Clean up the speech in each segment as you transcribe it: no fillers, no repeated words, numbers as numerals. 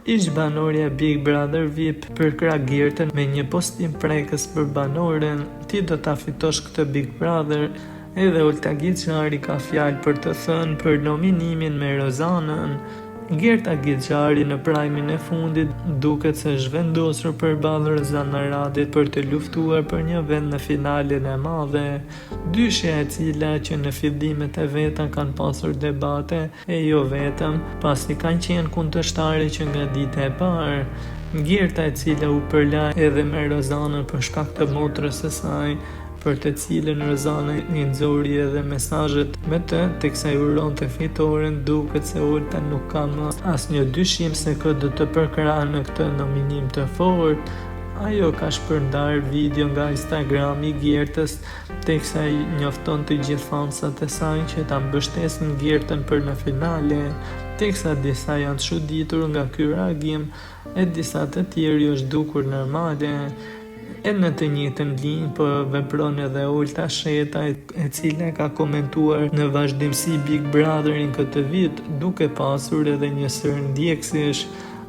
Ish banorja Big Brother VIP për krah Gjertën me një postim prekës për banoren, ti do ta fitosh këtë Big Brother. Edhe Olta Gixhari ka fjalë për të thënë për nominimin me Rozanën. Gerta Gixhari në prajmin e fundit duket se është vendosur përballë Rozana Radit për të luftuar për një vend në finalen e madhe. Dyshja e cila që në fillimet e veta kanë pasur debate e jo vetëm, pasi kanë qenë kundërshtare që nga dita e parë. Gerta e cila u përla edhe me Rozanën për shkak të motrës së saj, për të cilën Rozana i nxori edhe mesazhet me të, teksa i uronte fitoren, duket se Olta nuk ka më asnjë dyshim se kë do të përkrahë në këtë nominim të fortë. Ajo ka shpërndar video nga Instagrami i Gjertës, teksa i njofton të gjithë fansat e saj që ta mbështesin Gjertën për në finale, teksa disa janë çuditur nga ky reagim e disa të tjerë është dukur normale. E në të njëjtën linjë po vepron edhe Olta Sheta, e cila ka komentuar në vazhdimsi Big Brotherin këtë vit, duke pasur edhe një sër ndjekësish.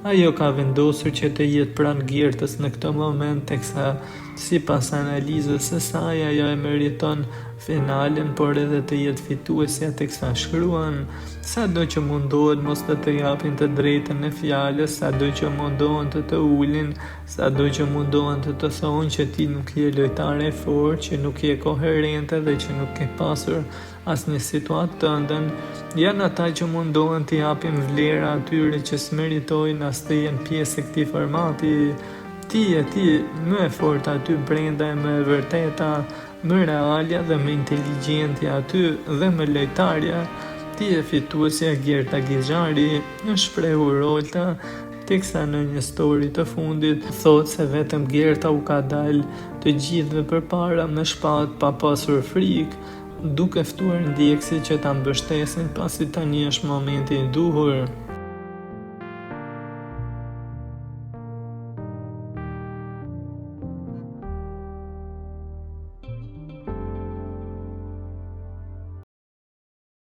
Ajo ka vendosur që të jetë pranë Gjertës në këtë moment, teksa sipas analizës së saj ajo e meriton finalen, por edhe të jetë fituesja, teksa shkruan: sado që mundohen mos të japin të drejtën e fjalës, sado që mundohen të ulin, sado që mundohen të thonë që ti nuk je lojtare e fortë, që nuk je koherente dhe që nuk ke pasur asnjë situatë të ëndën, janë ata që mundohen të japin vlera atyre që s'meritojnë as të jenë pjesë e këtij formati. Ti më e fortë aty brenda e më e vërteta, më realja dhe më inteligjentja aty dhe më lojtarja. Ti e fituesja Gerta Gixhari, në shprehur Olta, teksa në një story të fundit thotë se vetëm Gerta u ka dalë të gjithëve përpara me shpatë pa pasur frikë, duke ftuar ndjekësit që ta mbështesin pasi tani është momenti i duhur.